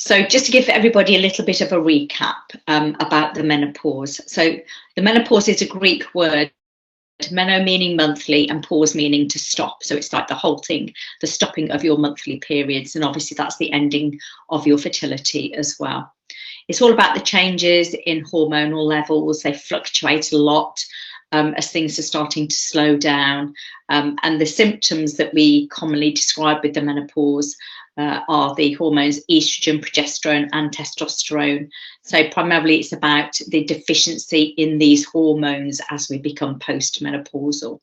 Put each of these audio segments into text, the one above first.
So just to give everybody a little bit of a recap about the menopause. So the menopause is a Greek word, meno meaning monthly and pause meaning to stop. So it's like the halting, the stopping of your monthly periods. And obviously that's the ending of your fertility as well. It's all about the changes in hormonal levels. They fluctuate a lot as things are starting to slow down. And the symptoms that we commonly describe with the menopause are the hormones estrogen, progesterone, and testosterone. So primarily it's about the deficiency in these hormones as we become postmenopausal.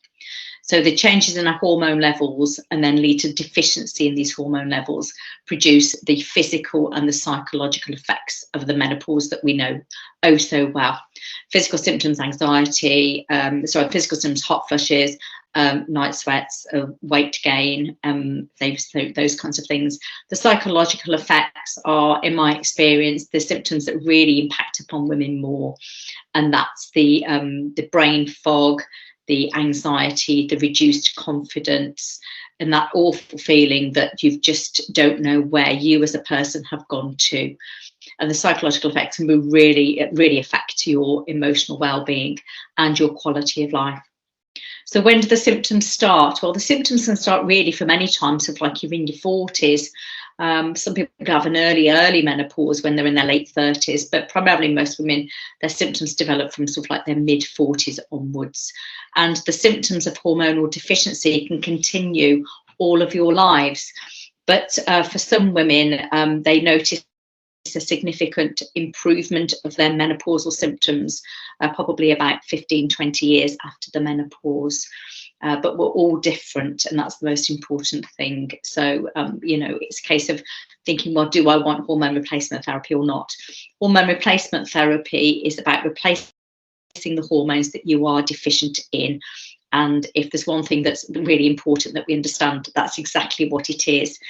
So the changes in our hormone levels and then lead to deficiency in these hormone levels produce the physical and the psychological effects of the menopause that we know oh so well. Physical symptoms, anxiety, physical symptoms, hot flushes, night sweats, weight gain, those kinds of things. The psychological effects are, in my experience, the symptoms that really impact upon women more, and that's the brain fog, the anxiety, the reduced confidence, and that awful feeling that you just don't know where you as a person have gone to. And the psychological effects can really affect your emotional well-being and your quality of life. So when do the symptoms start? Well, the symptoms can start really from any time, so like you're in your 40s. Some people have an early menopause when they're in their late 30s, but primarily most women, their symptoms develop from sort of like their mid 40s onwards. And the symptoms of hormonal deficiency can continue all of your lives. But for some women, they notice a significant improvement of their menopausal symptoms, probably about 15-20 years after the menopause. But we're all different, and that's the most important thing. So, it's a case of thinking, well, do I want hormone replacement therapy or not? Hormone replacement therapy is about replacing the hormones that you are deficient in. And if there's one thing that's really important that we understand, that's exactly what it is.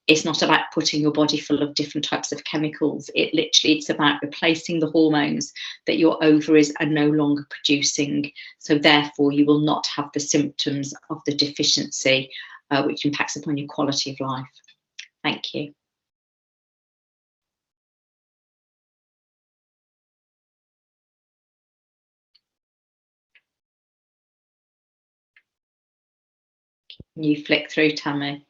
It's not about putting your body full of different types of chemicals. It's about replacing the hormones that your ovaries are no longer producing. So therefore, you will not have the symptoms of the deficiency, which impacts upon your quality of life. Thank you. Can you flick through, Tammy?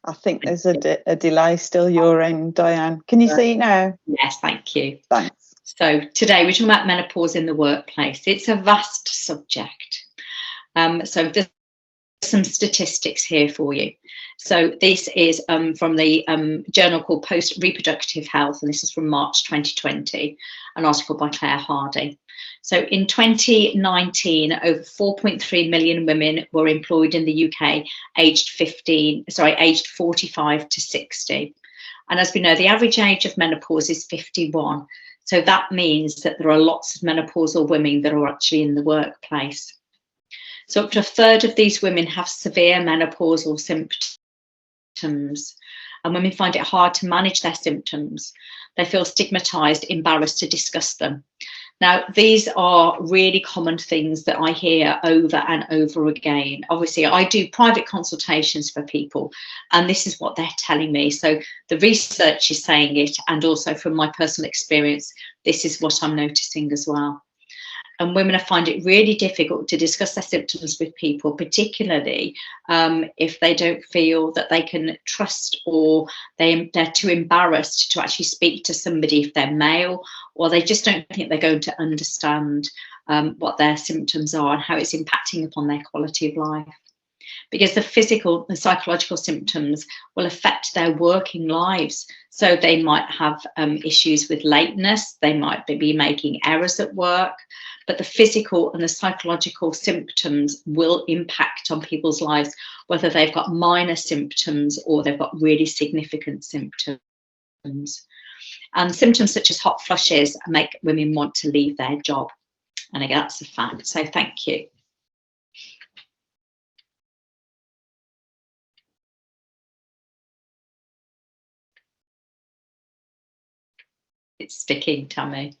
I think there's a delay still your end, Diane. Can you see it now? Yes, thank you. Thanks. So today we're talking about menopause in the workplace. It's a vast subject. So there's some statistics here for you. So this is from the journal called Post Reproductive Health, and this is from March 2020, an article by Claire Hardy. So in 2019, over 4.3 million women were employed in the UK aged 45 to 60. And as we know, the average age of menopause is 51. So that means that there are lots of menopausal women that are actually in the workplace. So up to a third of these women have severe menopausal symptoms, and women find it hard to manage their symptoms. They feel stigmatized, embarrassed to discuss them. Now, these are really common things that I hear over and over again. Obviously, I do private consultations for people, and this is what they're telling me. So the research is saying it, and also from my personal experience, this is what I'm noticing as well. And women find it really difficult to discuss their symptoms with people, particularly if they don't feel that they can trust, or they're too embarrassed to actually speak to somebody if they're male, or they just don't think they're going to understand what their symptoms are and how it's impacting upon their quality of life. Because the physical and psychological symptoms will affect their working lives. So they might have issues with lateness, they might be making errors at work, but the physical and the psychological symptoms will impact on people's lives, whether they've got minor symptoms or they've got really significant symptoms. And symptoms such as hot flushes make women want to leave their job. And again, that's a fact. So thank you. It's sticking, Tammy.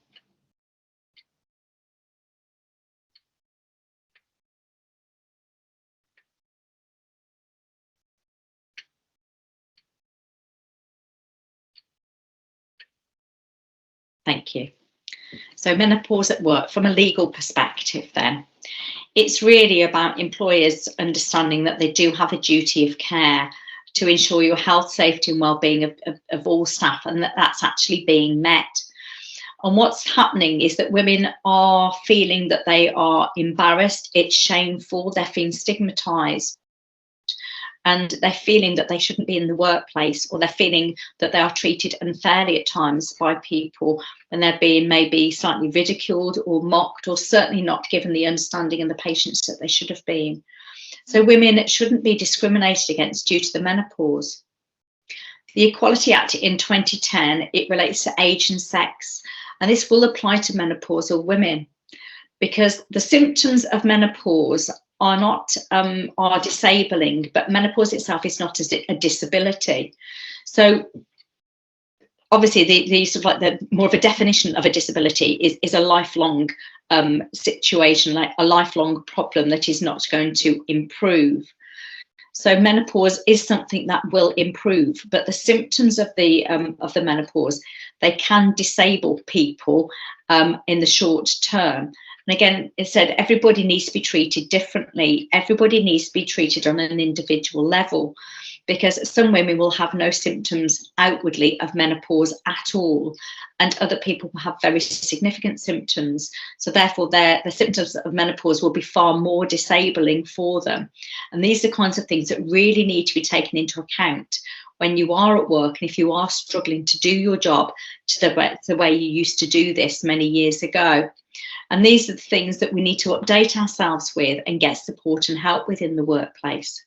Thank you. So menopause at work, from a legal perspective then, it's really about employers understanding that they do have a duty of care to ensure your health, safety and well-being of all staff, and that that's actually being met. And what's happening is that women are feeling that they are embarrassed, it's shameful, they're feeling stigmatised, and they're feeling that they shouldn't be in the workplace, or they're feeling that they are treated unfairly at times by people, and they're being maybe slightly ridiculed or mocked, or certainly not given the understanding and the patience that they should have been. So women shouldn't be discriminated against due to the menopause. The Equality Act in 2010, it relates to age and sex, and this will apply to menopausal women, because the symptoms of menopause are disabling, but menopause itself is not a disability. So obviously the sort of like the more of a definition of a disability is a lifelong situation, like a lifelong problem that is not going to improve. So menopause is something that will improve, but the symptoms of the menopause, they can disable people in the short term. And again, it said everybody needs to be treated differently. Everybody needs to be treated on an individual level, because some women will have no symptoms outwardly of menopause at all, and other people will have very significant symptoms. So therefore the symptoms of menopause will be far more disabling for them. And these are the kinds of things that really need to be taken into account when you are at work, and if you are struggling to do your job to the way you used to do this many years ago. And these are the things that we need to update ourselves with and get support and help with in the workplace.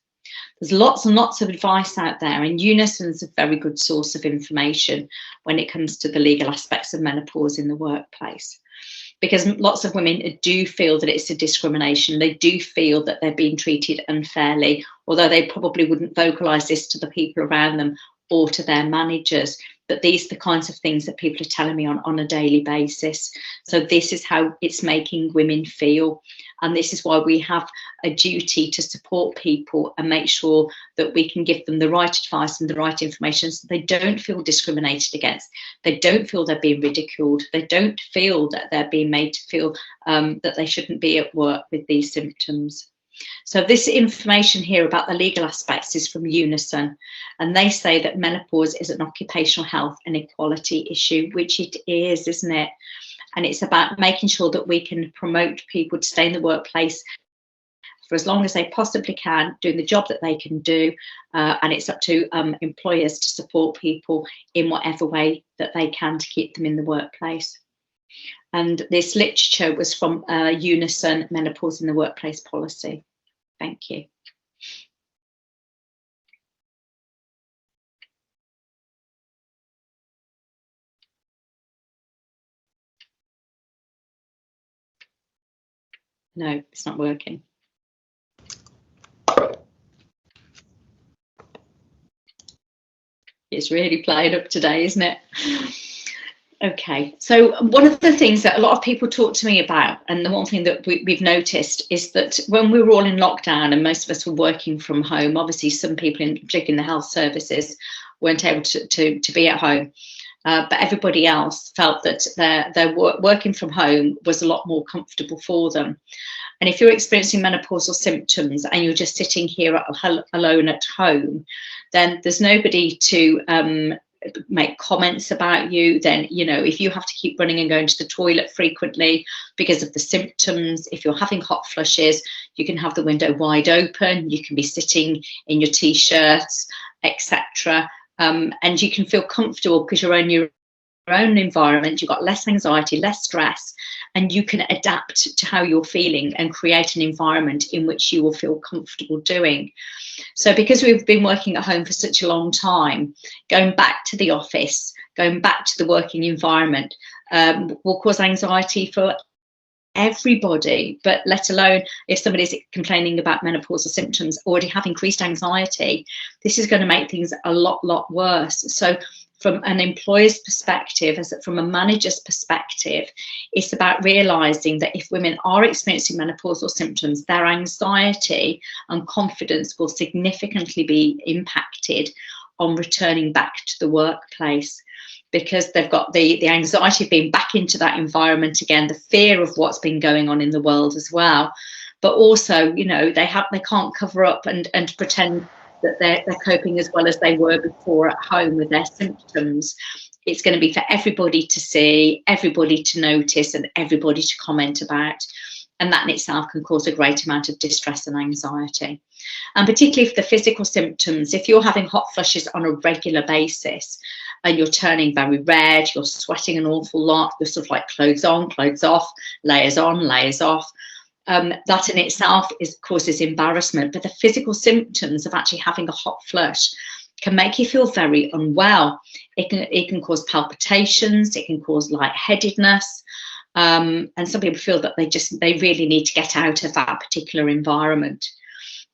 There's lots and lots of advice out there, and Unison is a very good source of information when it comes to the legal aspects of menopause in the workplace. Because lots of women do feel that it's a discrimination. They do feel that they're being treated unfairly, although they probably wouldn't vocalise this to the people around them or to their managers. But these are the kinds of things that people are telling me on a daily basis. So this is how it's making women feel. And this is why we have a duty to support people and make sure that we can give them the right advice and the right information, so they don't feel discriminated against. They don't feel they're being ridiculed. They don't feel that they're being made to feel that they shouldn't be at work with these symptoms. So this information here about the legal aspects is from Unison, and they say that menopause is an occupational health and equality issue, which it is, isn't it? And it's about making sure that we can promote people to stay in the workplace for as long as they possibly can, doing the job that they can do, and it's up to employers to support people in whatever way that they can to keep them in the workplace. And this literature was from Unison Menopause in the Workplace Policy. Thank you. No, it's not working. It's really playing up today, isn't it? Okay, so one of the things that a lot of people talk to me about, and the one thing that we've noticed, is that when we were all in lockdown and most of us were working from home, obviously some people, particularly in the health services, weren't able to be at home. But everybody else felt that their working from home was a lot more comfortable for them. And if you're experiencing menopausal symptoms and you're just sitting here alone at home, then there's nobody to make comments about you. Then, you know, if you have to keep running and going to the toilet frequently because of the symptoms, if you're having hot flushes, you can have the window wide open, you can be sitting in your t-shirts, etc. And you can feel comfortable because you're in your own environment. You've got less anxiety, less stress, and you can adapt to how you're feeling and create an environment in which you will feel comfortable doing. So because we've been working at home for such a long time, going back to the office, going back to the working environment will cause anxiety for everybody, but let alone if somebody's complaining about menopausal symptoms, already have increased anxiety, this is going to make things a lot worse. So from an employer's perspective, from a manager's perspective, it's about realising that if women are experiencing menopausal symptoms, their anxiety and confidence will significantly be impacted on returning back to the workplace. because they've got the anxiety of being back into that environment again, the fear of what's been going on in the world as well. But also, you know, they can't cover up and pretend that they're coping as well as they were before at home with their symptoms. It's going to be for everybody to see, everybody to notice, and everybody to comment about. And that in itself can cause a great amount of distress and anxiety. And particularly for the physical symptoms, if you're having hot flushes on a regular basis and you're turning very red, you're sweating an awful lot, you're sort of like clothes on, clothes off, layers on, layers off, that in itself causes embarrassment. But the physical symptoms of actually having a hot flush can make you feel very unwell. It can cause palpitations, it can cause lightheadedness, and some people feel that they really need to get out of that particular environment.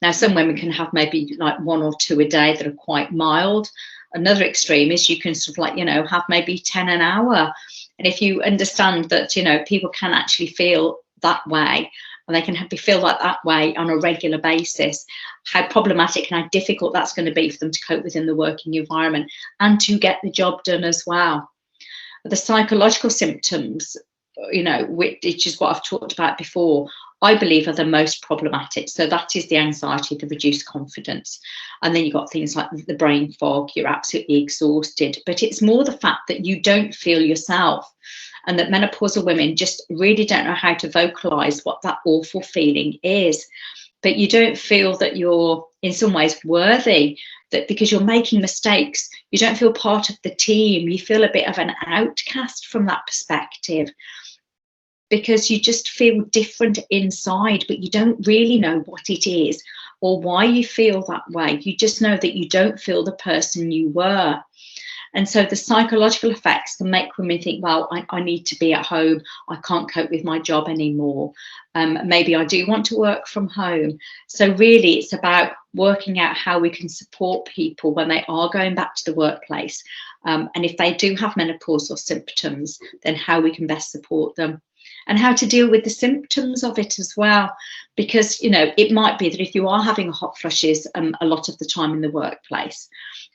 Now, some women can have maybe like 1 or 2 a day that are quite mild. Another extreme is you can sort of like, you know, have maybe 10 an hour. And if you understand that, you know, people can actually feel that way, and they can feel like that way on a regular basis, how problematic and how difficult that's going to be for them to cope within the working environment and to get the job done as well. The psychological symptoms, you know, which is what I've talked about before, I believe are the most problematic. So that is the anxiety, the reduced confidence. And then you've got things like the brain fog, you're absolutely exhausted. But it's more the fact that you don't feel yourself, and that menopausal women just really don't know how to vocalize what that awful feeling is. But you don't feel that you're in some ways worthy, that because you're making mistakes, you don't feel part of the team. You feel a bit of an outcast from that perspective, because you just feel different inside, but you don't really know what it is or why you feel that way. You just know that you don't feel the person you were. And so the psychological effects can make women think, well, I need to be at home. I can't cope with my job anymore. Maybe I do want to work from home. So really, it's about working out how we can support people when they are going back to the workplace. And if they do have menopausal symptoms, then how we can best support them, and how to deal with the symptoms of it as well. Because, you know, it might be that if you are having hot flushes a lot of the time in the workplace,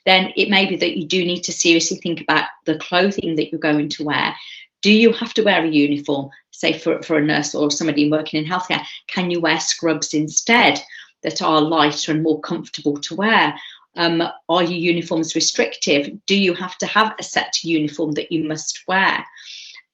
then it may be that you do need to seriously think about the clothing that you're going to wear. Do you have to wear a uniform, say for a nurse or somebody working in healthcare? Can you wear scrubs instead that are lighter and more comfortable to wear? Are your uniforms restrictive? Do you have to have a set uniform that you must wear?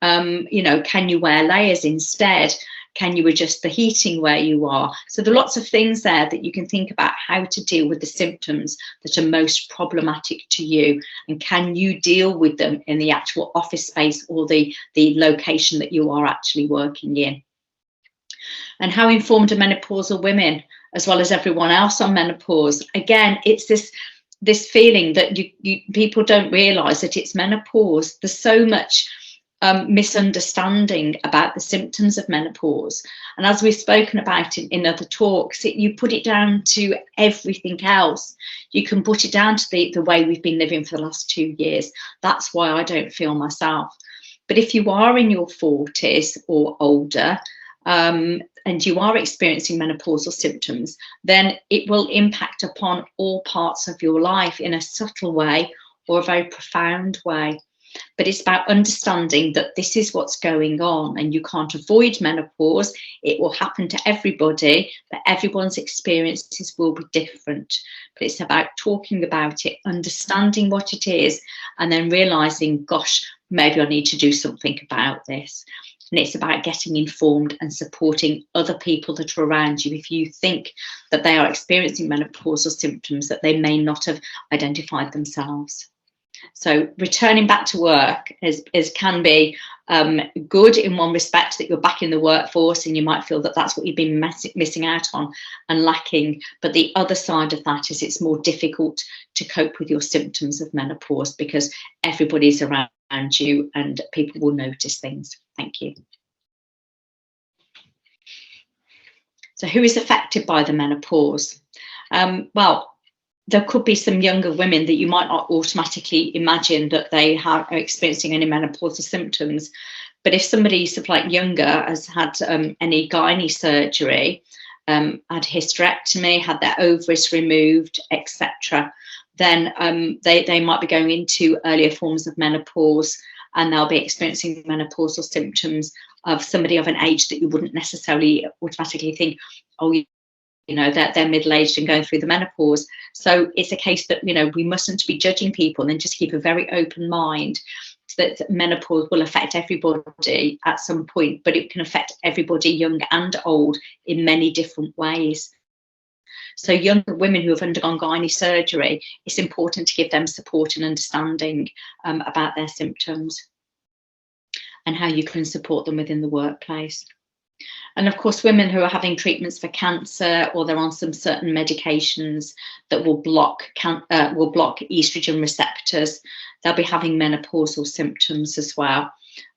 You know, can you wear layers instead? Can you adjust the heating where you are? So there are lots of things there that you can think about how to deal with the symptoms that are most problematic to you, and can you deal with them in the actual office space or the location that you are actually working in. And how informed are menopausal women as well as everyone else on menopause? Again, it's this feeling that people don't realise that it's menopause. There's so much misunderstanding about the symptoms of menopause, and as we've spoken about in other talks, you put it down to everything else. You can put it down to the way we've been living for the last 2 years. That's why I don't feel myself. But if you are in your 40s or older, and you are experiencing menopausal symptoms, then it will impact upon all parts of your life in a subtle way or a very profound way. But it's about understanding that this is what's going on, and you can't avoid menopause. It will happen to everybody, but everyone's experiences will be different. But it's about talking about it, understanding what it is, and then realising, gosh, maybe I need to do something about this. And it's about getting informed and supporting other people that are around you if you think that they are experiencing menopausal symptoms that they may not have identified themselves. So returning back to work can be good in one respect, that you're back in the workforce and you might feel that that's what you've been missing out on and lacking. But the other side of that is it's more difficult to cope with your symptoms of menopause because everybody's around you and people will notice things. Thank you. So who is affected by the menopause? Well, there could be some younger women that you might not automatically imagine that they are experiencing any menopausal symptoms. But if somebody sort of like younger has had any gynae surgery, had hysterectomy, had their ovaries removed, etc., then they might be going into earlier forms of menopause, and they'll be experiencing menopausal symptoms of somebody of an age that you wouldn't necessarily automatically think, oh, you know, they're middle-aged and going through the menopause. So it's a case that, you know, we mustn't be judging people, and just keep a very open mind that menopause will affect everybody at some point, but it can affect everybody, young and old, in many different ways. So young women who have undergone gynae surgery, it's important to give them support and understanding about their symptoms and how you can support them within the workplace. And of course, women who are having treatments for cancer, or they're on some certain medications that will block estrogen receptors, they'll be having menopausal symptoms as well.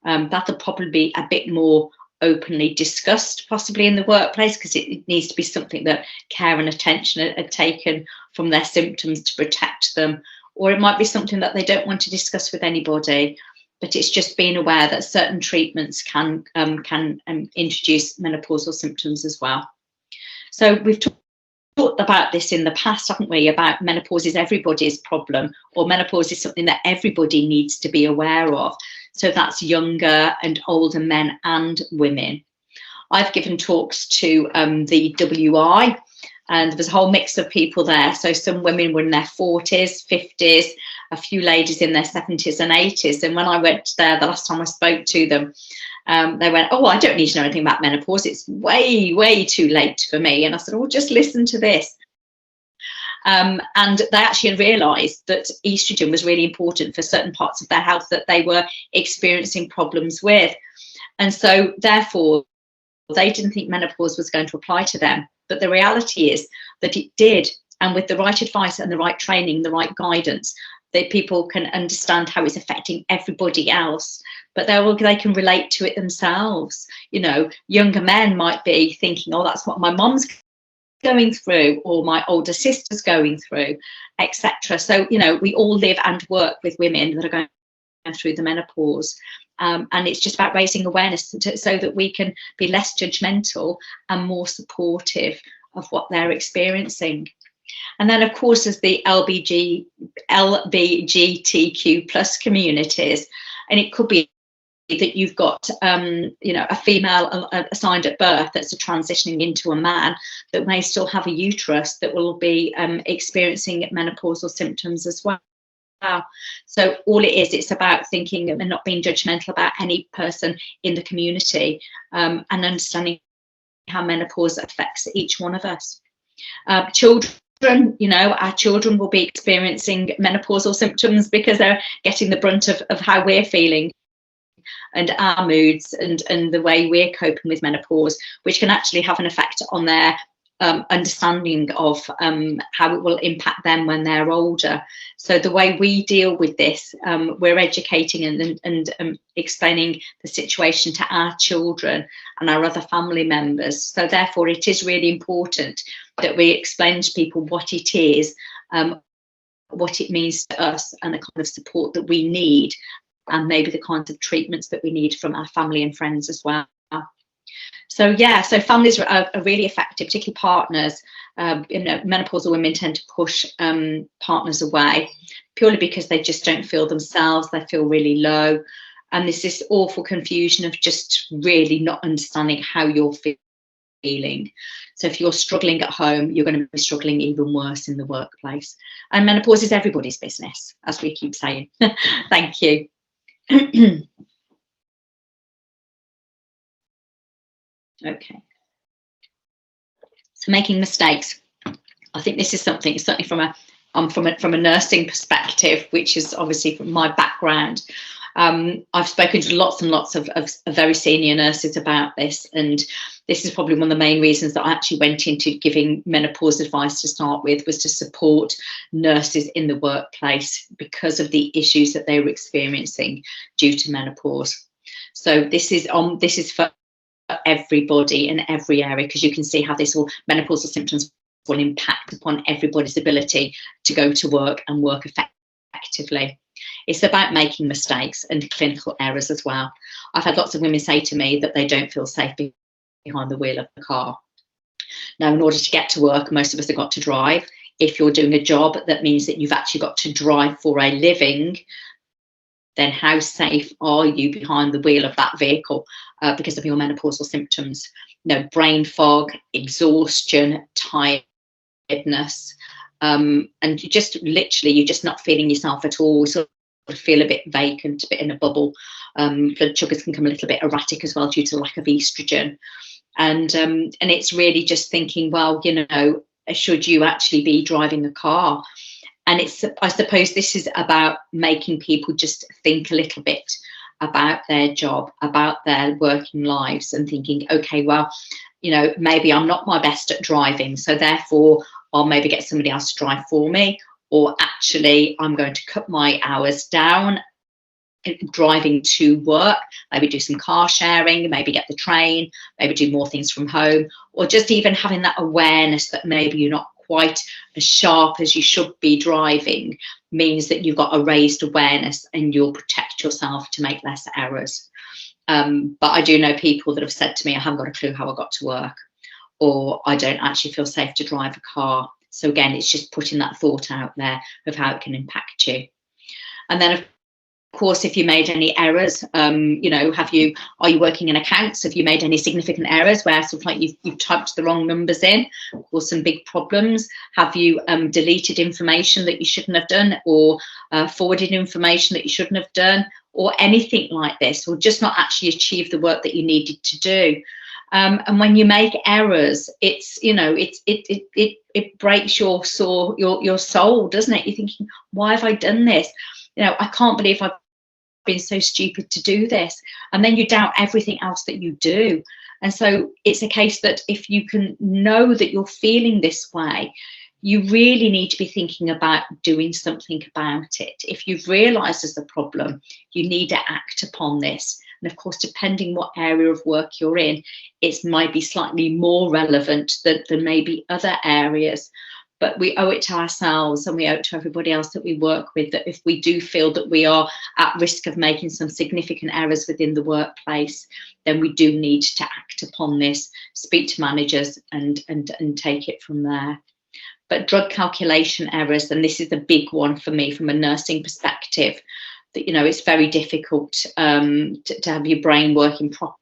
That'll probably be a bit more openly discussed possibly in the workplace, because it needs to be something that care and attention are taken from their symptoms to protect them. Or it might be something that they don't want to discuss with anybody, but it's just being aware that certain treatments can introduce menopausal symptoms as well. So we've talked about this in the past, haven't we, about menopause is everybody's problem, or menopause is something that everybody needs to be aware of. So that's younger and older men and women. I've given talks to the WI, and there was a whole mix of people there. So some women were in their 40s, 50s, a few ladies in their 70s and 80s. And when I went there the last time I spoke to them, they went, oh, I don't need to know anything about menopause. It's way, way too late for me. And I said, oh, just listen to this. And they actually realised that estrogen was really important for certain parts of their health that they were experiencing problems with. And so therefore, they didn't think menopause was going to apply to them. But the reality is that it did. And with the right advice and the right training, the right guidance, that people can understand how it's affecting everybody else, but they can relate to it themselves. You know, younger men might be thinking, oh, that's what my mom's going through, or my older sister's going through, etc. So, you know, we all live and work with women that are going through the menopause. And it's just about raising awareness so that we can be less judgmental and more supportive of what they're experiencing. And then, of course, as the LBGTQ plus communities, and it could be that you've got, you know, a female assigned at birth that's transitioning into a man that may still have a uterus that will be experiencing menopausal symptoms as well. So all it is, it's about thinking and not being judgmental about any person in the community, and understanding how menopause affects each one of us. Children, you know, our children will be experiencing menopausal symptoms because they're getting the brunt of how we're feeling and our moods and the way we're coping with menopause, which can actually have an effect on their understanding of how it will impact them when they're older. So the way we deal with this, we're educating and explaining the situation to our children and our other family members. So therefore it is really important that we explain to people what it is, what it means to us, and the kind of support that we need, and maybe the kinds of treatments that we need from our family and friends as well. So yeah, so families are really effective, particularly partners. You know, menopausal women tend to push partners away purely because they just don't feel themselves. They feel really low, and there's this awful confusion of just really not understanding how you're feeling. So if you're struggling at home, you're going to be struggling even worse in the workplace. And menopause is everybody's business, as we keep saying. Thank you. Okay. So making mistakes. I think this is something, certainly from a nursing perspective, which is obviously from my background. I've spoken to lots and lots of very senior nurses about this, and this is probably one of the main reasons that I actually went into giving menopause advice to start with, was to support nurses in the workplace because of the issues that they were experiencing due to menopause. So this is for everybody in every area, because you can see how menopausal symptoms will impact upon everybody's ability to go to work and work effectively. It's about making mistakes and clinical errors as well. I've had lots of women say to me that they don't feel safe behind the wheel of the car. Now, in order to get to work, most of us have got to drive. If you're doing a job that means that you've actually got to drive for a living, then how safe are you behind the wheel of that vehicle because of your menopausal symptoms? Brain fog, exhaustion, tiredness, and you're just not feeling yourself at all. Sort of feel a bit vacant, a bit in a bubble. Blood sugars can come a little bit erratic as well due to the lack of estrogen. And it's really just thinking, well, should you actually be driving a car? And I suppose this is about making people just think a little bit about their job, about their working lives, and thinking, okay, well, maybe I'm not my best at driving, so therefore I'll maybe get somebody else to drive for me, or actually I'm going to cut my hours down driving to work, maybe do some car sharing, maybe get the train, maybe do more things from home, or just even having that awareness that maybe you're not quite as sharp as you should be driving means that you've got a raised awareness and you'll protect yourself to make less errors. But I do know people that have said to me, I haven't got a clue how I got to work, or I don't actually feel safe to drive a car. So again, it's just putting that thought out there of how it can impact you. And then of course, if you made any errors, are you working in accounts? Have you made any significant errors where sort of like you've typed the wrong numbers in, or some big problems? Have you deleted information that you shouldn't have done, or forwarded information that you shouldn't have done, or anything like this, or just not actually achieved the work that you needed to do? And when you make errors, it breaks your soul, doesn't it? You're thinking, why have I done this? I can't believe I've been so stupid to do this. And then you doubt everything else that you do. And so it's a case that if you can know that you're feeling this way, you really need to be thinking about doing something about it. If you've realised there's a problem, you need to act upon this. And of course, depending what area of work you're in, it might be slightly more relevant than maybe other areas. But we owe it to ourselves, and we owe it to everybody else that we work with, that if we do feel that we are at risk of making some significant errors within the workplace, then we do need to act upon this, speak to managers and take it from there. But drug calculation errors, and this is a big one for me from a nursing perspective, that it's very difficult to have your brain working properly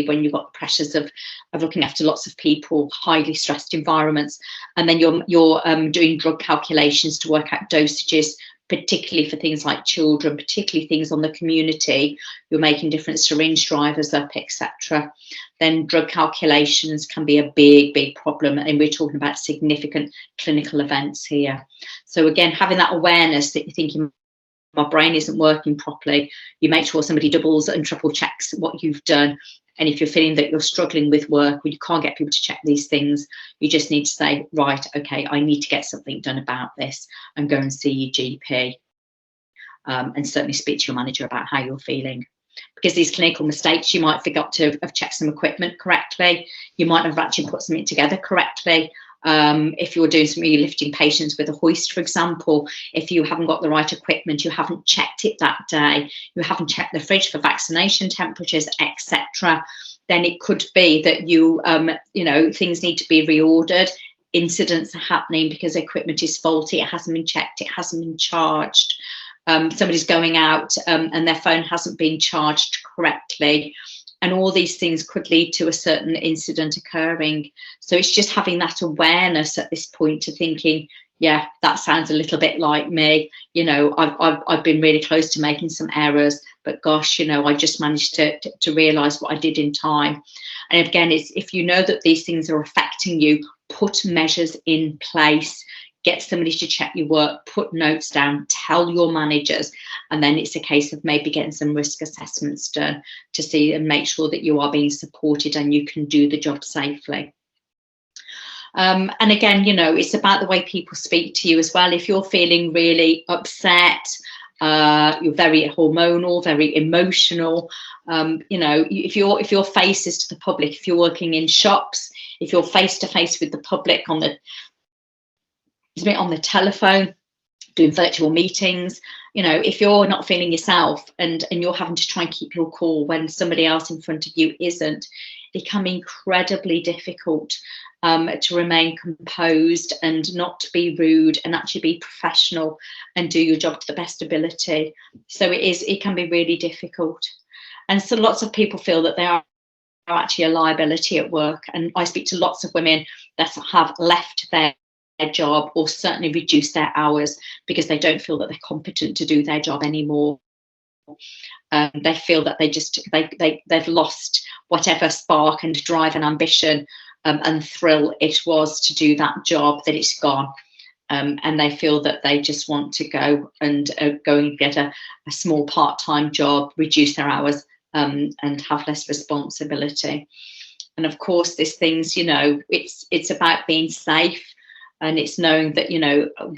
when you've got the pressures of looking after lots of people, highly stressed environments, and then you're doing drug calculations to work out dosages, particularly for things like children, particularly things on the community. You're making different syringe drivers up, etc. Then drug calculations can be a big problem, and we're talking about significant clinical events here. So again, having that awareness that you're thinking, my brain isn't working properly, you make sure somebody doubles and triple checks what you've done. And if you're feeling that you're struggling with work, or you can't get people to check these things, you just need to say, right, okay, I need to get something done about this, and go and see your GP. And certainly speak to your manager about how you're feeling. Because these clinical mistakes, you might forget to have checked some equipment correctly. You might have actually put something together correctly. If you're doing something, you're lifting patients with a hoist, for example, if you haven't got the right equipment, you haven't checked it that day, you haven't checked the fridge for vaccination temperatures, etc., then it could be that things need to be reordered. Incidents are happening because equipment is faulty, it hasn't been checked, it hasn't been charged. Somebody's going out and their phone hasn't been charged correctly. And all these things could lead to a certain incident occurring. So it's just having that awareness at this point to thinking, yeah, that sounds a little bit like me. I've been really close to making some errors, but gosh, I just managed to realise what I did in time. And again, it's if you know that these things are affecting you, put measures in place. Get somebody to check your work, put notes down, tell your managers, and then it's a case of maybe getting some risk assessments done to see and make sure that you are being supported and you can do the job safely. And again, it's about the way people speak to you as well. If you're feeling really upset, you're very hormonal, very emotional, if your face is to the public, if you're working in shops, if you're face to face with the public on the telephone, doing virtual meetings, if you're not feeling yourself and you're having to try and keep your cool when somebody else in front of you isn't, become incredibly difficult to remain composed and not to be rude and actually be professional and do your job to the best ability. So it can be really difficult. And so lots of people feel that they are actually a liability at work. And I speak to lots of women that have left their job or certainly reduced their hours because they don't feel that they're competent to do their job anymore. They feel that they've lost whatever spark and drive and ambition and thrill it was to do that job, that it's gone. And they feel that they just want to go and get a small part-time job, reduce their hours, and have less responsibility. And of course, these things, it's about being safe, and it's knowing that,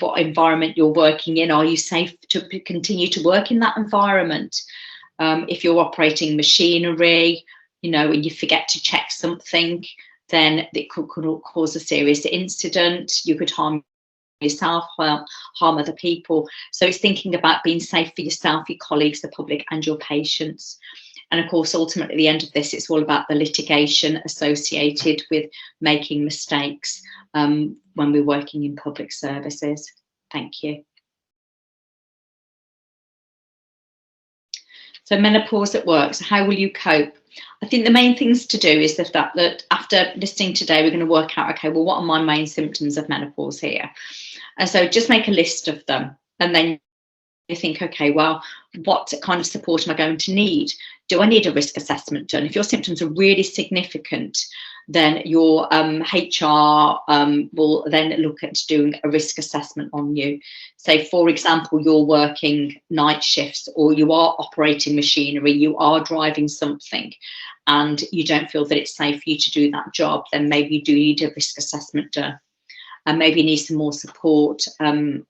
what environment you're working in. Are you safe to continue to work in that environment? If you're operating machinery, and you forget to check something, then it could cause a serious incident. You could harm yourself, harm other people. So it's thinking about being safe for yourself, your colleagues, the public, and your patients. And of course, ultimately, at the end of this, it's all about the litigation associated with making mistakes when we're working in public services. Thank you. So menopause at work. So how will you cope? I think the main things to do is that after listening today, we're going to work out, okay, well, what are my main symptoms of menopause here? And so just make a list of them. And then you think, okay, well, what kind of support am I going to need? Do I need a risk assessment done? If your symptoms are really significant, then your HR will then look at doing a risk assessment on you. Say, for example, you're working night shifts, or you are operating machinery, you are driving something, and you don't feel that it's safe for you to do that job, then maybe you do need a risk assessment done. And maybe you need some more support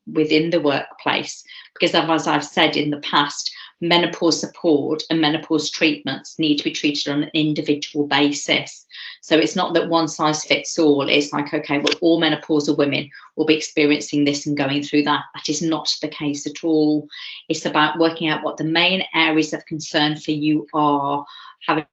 within the workplace, because as I've said in the past, menopause support and menopause treatments need to be treated on an individual basis. So it's not that one size fits all. It's like, okay, well, all menopausal women will be experiencing this and going through that. That is not the case at all. It's about working out what the main areas of concern for you are, having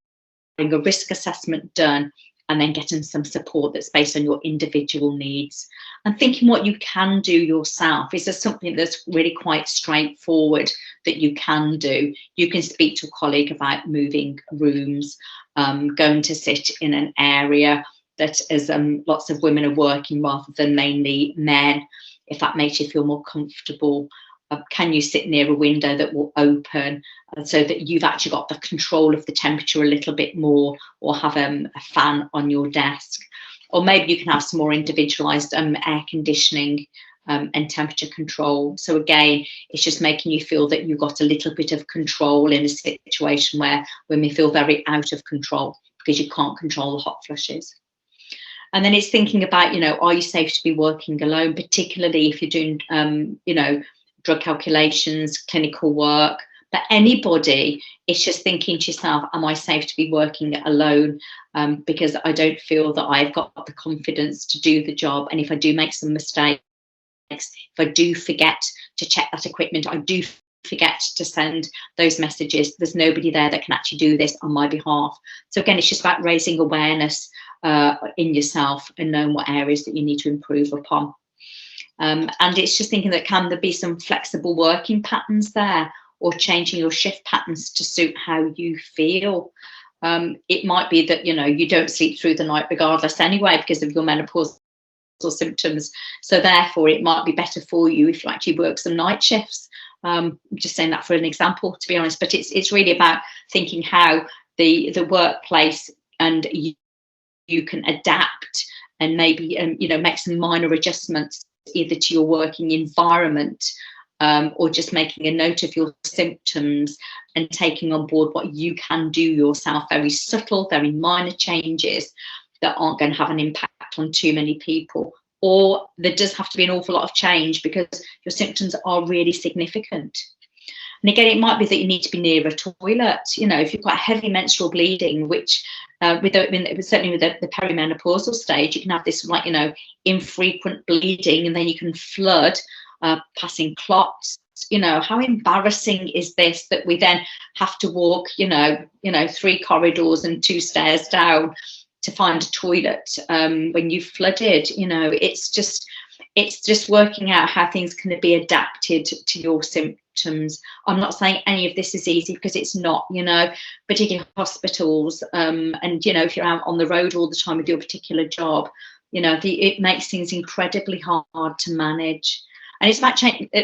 a risk assessment done, and then getting some support that's based on your individual needs, and thinking what you can do yourself. Is there something that's really quite straightforward that you can do? You can speak to a colleague about moving rooms, going to sit in an area that is lots of women are working rather than mainly men, if that makes you feel more comfortable. Can you sit near a window that will open so that you've actually got the control of the temperature a little bit more, or have a fan on your desk? Or maybe you can have some more individualised air conditioning and temperature control. So again, it's just making you feel that you've got a little bit of control in a situation where women feel very out of control because you can't control the hot flushes. And then it's thinking about, are you safe to be working alone, particularly if you're doing, drug calculations, clinical work. But anybody, it's just thinking to yourself, am I safe to be working alone? Because I don't feel that I've got the confidence to do the job. And if I do make some mistakes, if I do forget to check that equipment, I do forget to send those messages, there's nobody there that can actually do this on my behalf. So again, it's just about raising awareness in yourself and knowing what areas that you need to improve upon. And it's just thinking that can there be some flexible working patterns there, or changing your shift patterns to suit how you feel. It might be that, you don't sleep through the night regardless anyway because of your menopausal symptoms. So therefore, it might be better for you if you actually work some night shifts. I'm just saying that for an example, to be honest. But it's really about thinking how the workplace and you can adapt and maybe make some minor adjustments either to your working environment, or just making a note of your symptoms and taking on board what you can do yourself, very subtle, very minor changes that aren't going to have an impact on too many people. Or there does have to be an awful lot of change because your symptoms are really significant. And again, it might be that you need to be near a toilet. If you've got heavy menstrual bleeding, which certainly with the perimenopausal stage, you can have this infrequent bleeding, and then you can flood, passing clots, You know, how embarrassing is this that we then have to walk, 3 corridors and 2 stairs down to find a toilet when you've flooded. You know, it's just working out how things can be adapted to your symptoms. I'm not saying any of this is easy, because it's not, particularly hospitals, and if you're out on the road all the time with your particular job, it makes things incredibly hard to manage. And it's about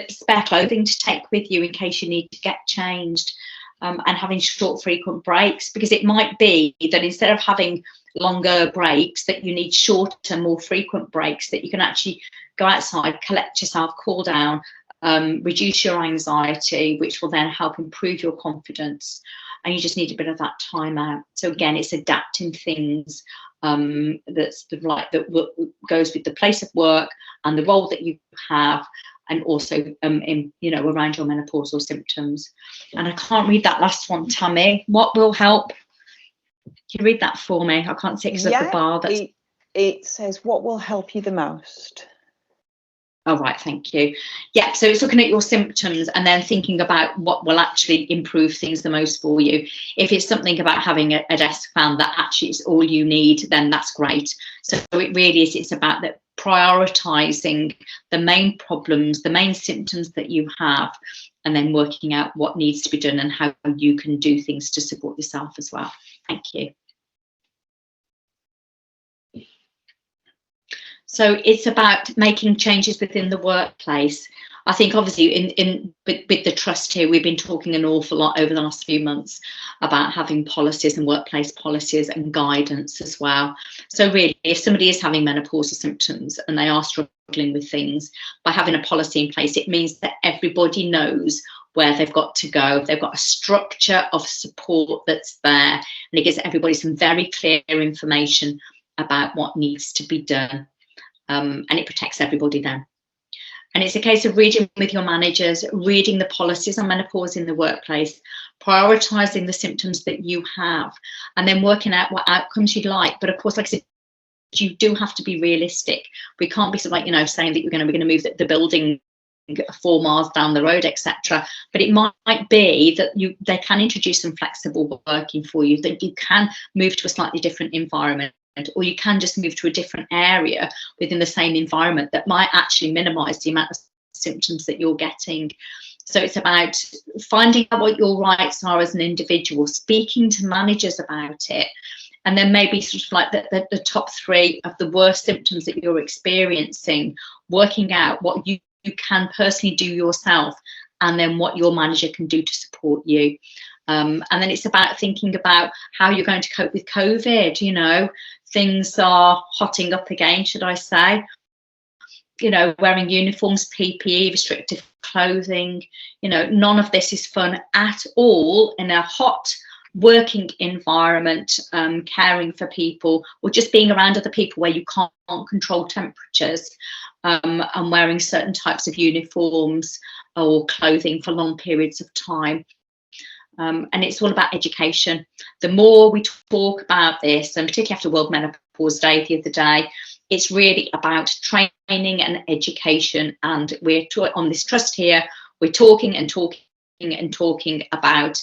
spare clothing to take with you in case you need to get changed, and having short, frequent breaks, because it might be that instead of having longer breaks, that you need shorter, more frequent breaks, that you can actually go outside, collect yourself, cool down, reduce your anxiety, which will then help improve your confidence. And you just need a bit of that time out. So again, it's adapting things that's that goes with the place of work and the role that you have, and also around your menopausal symptoms. And I can't read that last one, Tammy. What will help? Can you read that for me? I can't see it because of the bar. It says, what will help you the most? Oh, right, thank you. Yeah, so it's looking at your symptoms and then thinking about what will actually improve things the most for you. If it's something about having a desk fan that actually is all you need, then that's great. So it really is, it's about that prioritising the main problems, the main symptoms that you have, and then working out what needs to be done and how you can do things to support yourself as well. Thank you. So it's about making changes within the workplace. I think obviously with the trust here, we've been talking an awful lot over the last few months about having policies and workplace policies and guidance as well. So really, if somebody is having menopausal symptoms and they are struggling with things, by having a policy in place, it means that everybody knows where they've got to go. They've got a structure of support that's there, and it gives everybody some very clear information about what needs to be done. And it protects everybody then. And it's a case of reading with your managers, reading the policies on menopause in the workplace, prioritising the symptoms that you have, and then working out what outcomes you'd like. But of course, like I said, you do have to be realistic. We can't be sort of saying that we're going to move the building 4 miles down the road, etc. But it might be that they can introduce some flexible working for you, that you can move to a slightly different environment, or you can just move to a different area within the same environment that might actually minimise the amount of symptoms that you're getting. So it's about finding out what your rights are as an individual, speaking to managers about it, and then maybe sort of like the top 3 of the worst symptoms that you're experiencing, working out what you can personally do yourself, and then what your manager can do to support you. And then it's about thinking about how you're going to cope with COVID. Things are hotting up again, should I say. Wearing uniforms, PPE, restrictive clothing. None of this is fun at all in a hot working environment, caring for people, or just being around other people where you can't control temperatures, and wearing certain types of uniforms or clothing for long periods of time. And it's all about education. The more we talk about this, and particularly after World Menopause Day the other day, it's really about training and education. And we're on this trust here, we're talking and talking and talking about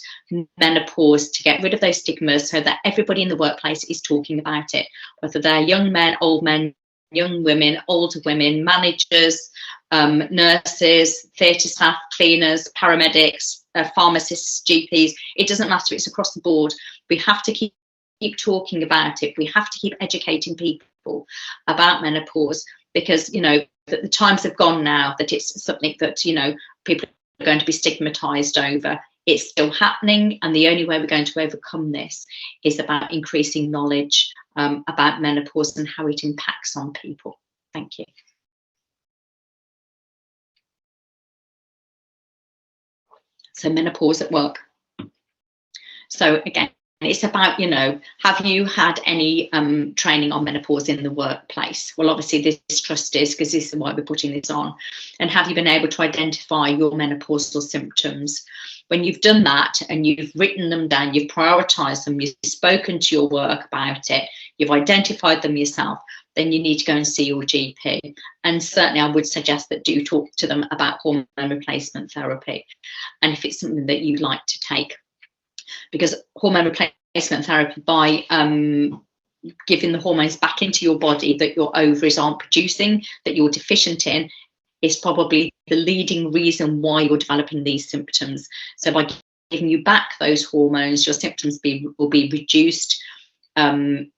menopause to get rid of those stigmas, so that everybody in the workplace is talking about it, whether they're young men, old men, young women, older women, managers, nurses, theatre staff, cleaners, paramedics, pharmacists, GPs. It doesn't matter, it's across the board. We have to keep talking about it. We have to keep educating people about menopause, because that the times have gone now that it's something that people are going to be stigmatized over. It's still happening, and the only way we're going to overcome this is about increasing knowledge about menopause and how it impacts on people. Thank you. So menopause at work. So again, it's about, have you had any training on menopause in the workplace? Well, obviously this trust is, because this is why we're putting this on. And have you been able to identify your menopausal symptoms? When you've done that and you've written them down, you've prioritised them, you've spoken to your work about it, you've identified them yourself, then you need to go and see your GP. And certainly I would suggest that do talk to them about hormone replacement therapy, and if it's something that you'd like to take. Because hormone replacement therapy, by giving the hormones back into your body that your ovaries aren't producing, that you're deficient in, is probably the leading reason why you're developing these symptoms. So by giving you back those hormones, your symptoms will be reduced,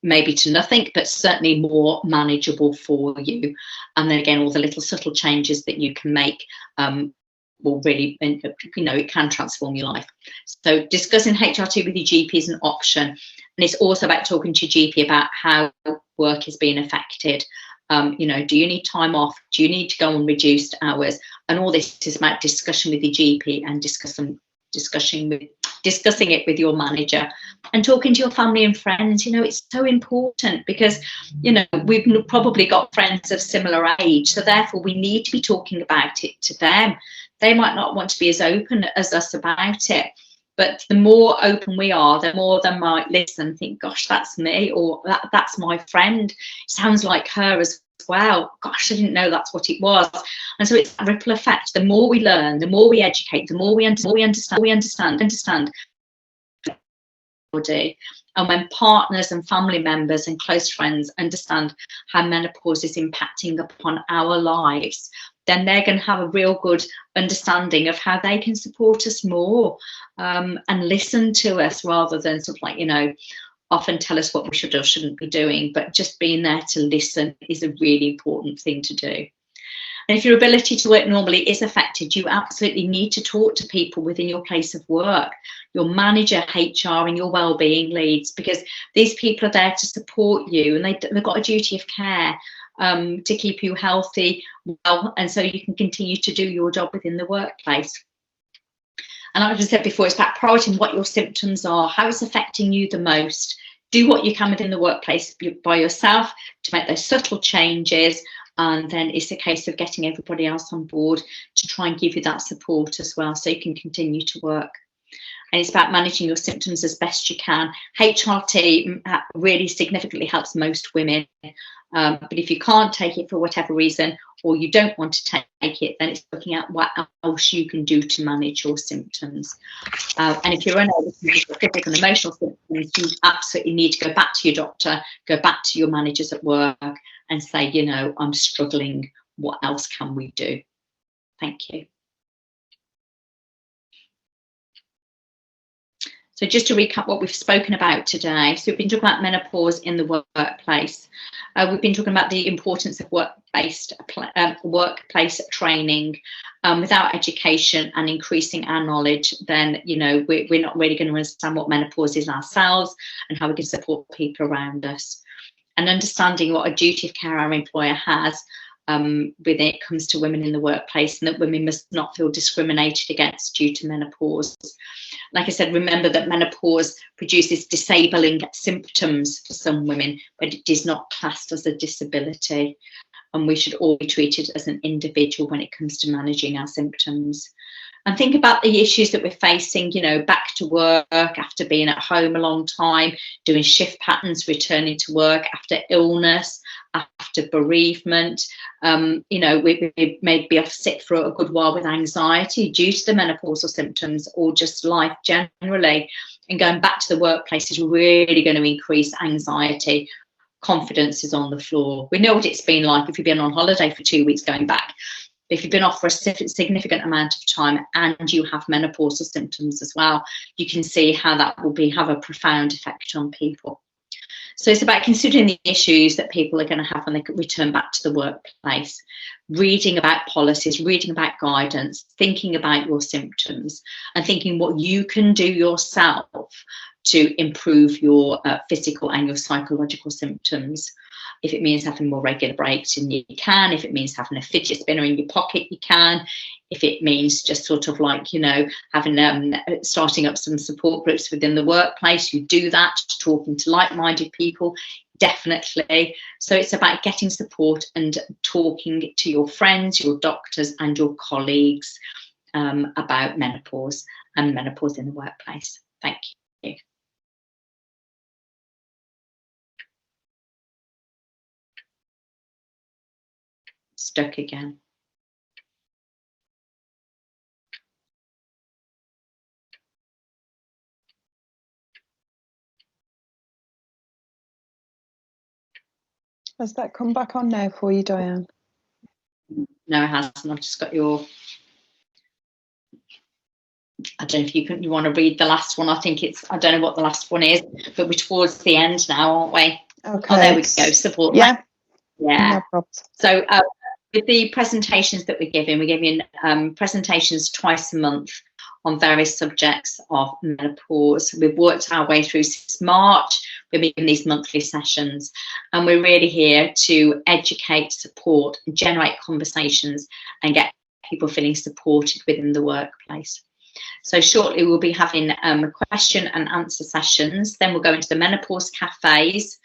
maybe to nothing, but certainly more manageable for you. And then again, all the little subtle changes that you can make will really, it can transform your life. So discussing HRT with your GP is an option. And it's also about talking to your GP about how work is being affected. Do you need time off? Do you need to go on reduced hours? And all this is about discussion with your GP and discussing it with your manager, and talking to your family and friends. It's so important, because we've probably got friends of similar age, so therefore we need to be talking about it to them. They might not want to be as open as us about it, but the more open we are, the more they might listen and think, gosh, that's me, or that's my friend, sounds like her as well, gosh, I didn't know that's what it was. And so it's a ripple effect. The more we learn, the more we educate, the more we understand body. And when partners and family members and close friends understand how menopause is impacting upon our lives, then they're going to have a real good understanding of how they can support us more, and listen to us, rather than sort of often tell us what we should or shouldn't be doing. But just being there to listen is a really important thing to do. And if your ability to work normally is affected, you absolutely need to talk to people within your place of work, your manager, HR, and your wellbeing leads, because these people are there to support you, and they've got a duty of care to keep you healthy, well, and so you can continue to do your job within the workplace. And like I said before, it's about prioritizing what your symptoms are, how it's affecting you the most. Do what you can within the workplace by yourself to make those subtle changes. And then it's a case of getting everybody else on board to try and give you that support as well, so you can continue to work. And it's about managing your symptoms as best you can. HRT really significantly helps most women. But if you can't take it for whatever reason, or you don't want to take it, then it's looking at what else you can do to manage your symptoms. And if you're unable to manage your physical and emotional symptoms, you absolutely need to go back to your doctor, go back to your managers at work, and say, I'm struggling. What else can we do? Thank you. So just to recap what we've spoken about today. So we've been talking about menopause in the workplace. We've been talking about the importance of workplace training. Without education and increasing our knowledge, then we're not really going to understand what menopause is ourselves and how we can support people around us. And understanding what a duty of care our employer has when it comes to women in the workplace, and that women must not feel discriminated against due to menopause. Like I said, remember that menopause produces disabling symptoms for some women, but it is not classed as a disability. And we should all be treated as an individual when it comes to managing our symptoms. And think about the issues that we're facing, back to work after being at home a long time, doing shift patterns, returning to work after illness, after bereavement. We may be off sick for a good while with anxiety due to the menopausal symptoms, or just life generally. And going back to the workplace is really going to increase anxiety. Confidence is on the floor. We know what it's been like if you've been on holiday for 2 weeks going back. If you've been off for a significant amount of time and you have menopausal symptoms as well, you can see how that will have a profound effect on people. So it's about considering the issues that people are going to have when they return back to the workplace, reading about policies, reading about guidance, thinking about your symptoms, and thinking what you can do yourself to improve your physical and your psychological symptoms. If it means having more regular breaks, and you can. If it means having a fidget spinner in your pocket, you can. If it means just sort of having starting up some support groups within the workplace, you do that. Talking to like-minded people, definitely. So it's about getting support and talking to your friends, your doctors, and your colleagues about menopause and menopause in the workplace. Thank you. stuck again. Has that come back on now for you, Diane? No, it hasn't. I've just got your... I don't know if you want to read the last one. I think it's... I don't know what the last one is, but we're towards the end now, aren't we? Okay. Oh, there we go. Support. Yeah. Yeah. No problem. So with the presentations that we're giving presentations twice a month on various subjects of menopause. We've worked our way through since March. We're making these monthly sessions, and we're really here to educate, support, and generate conversations and get people feeling supported within the workplace. So shortly we'll be having question and answer sessions. Then we'll go into the menopause cafes,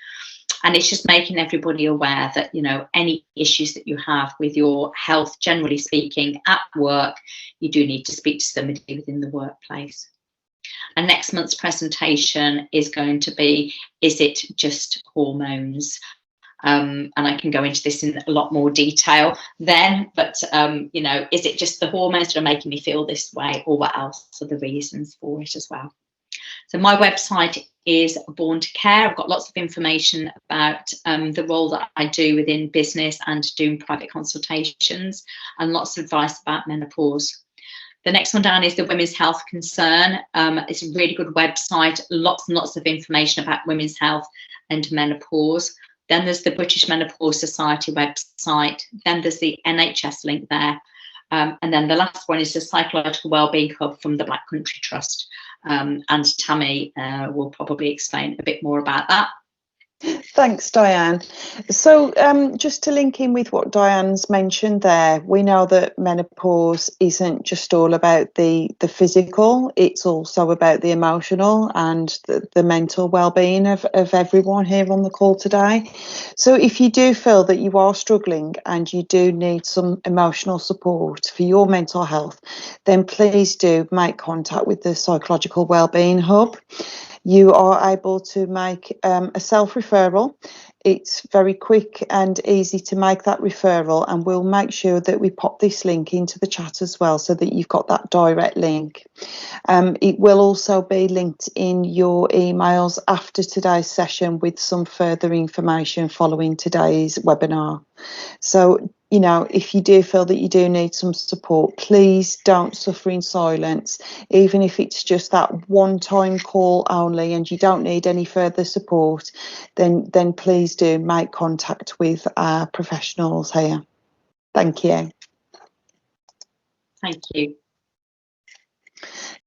and it's just making everybody aware that, you know, any issues that you have with your health, generally speaking, at work, you do need to speak to somebody within the workplace. And next month's presentation is going to be, is it just hormones? And I can go into this in a lot more detail then, but, you know, is it just the hormones that are making me feel this way, or what else are the reasons for it as well? So my website is Born to Care. I've got lots of information about the role that I do within business and doing private consultations, and lots of advice about menopause. The next one down is the Women's Health Concern. It's a really good website, lots and lots of information about women's health and menopause. Then there's the British Menopause Society website. Then there's the NHS link there. And then the last one is the Psychological Wellbeing Hub from the Black Country Trust. And Tammy will probably explain a bit more about that. Thanks, Diane. So just to link in with what Diane's mentioned there, we know that menopause isn't just all about the physical, it's also about the emotional and the mental well-being of everyone here on the call today. So if you do feel that you are struggling and you do need some emotional support for your mental health, then please do make contact with the Psychological Wellbeing Hub. You are able to make a self-referral. It's very quick and easy to make that referral, and we'll make sure that we pop this link into the chat as well so that you've got that direct link. It will also be linked in your emails after today's session with some further information following today's webinar. So, you know, if you do feel that you do need some support, please don't suffer in silence, even if it's just that one-time call only and you don't need any further support, then please do make contact with our professionals here. Thank you. Thank you.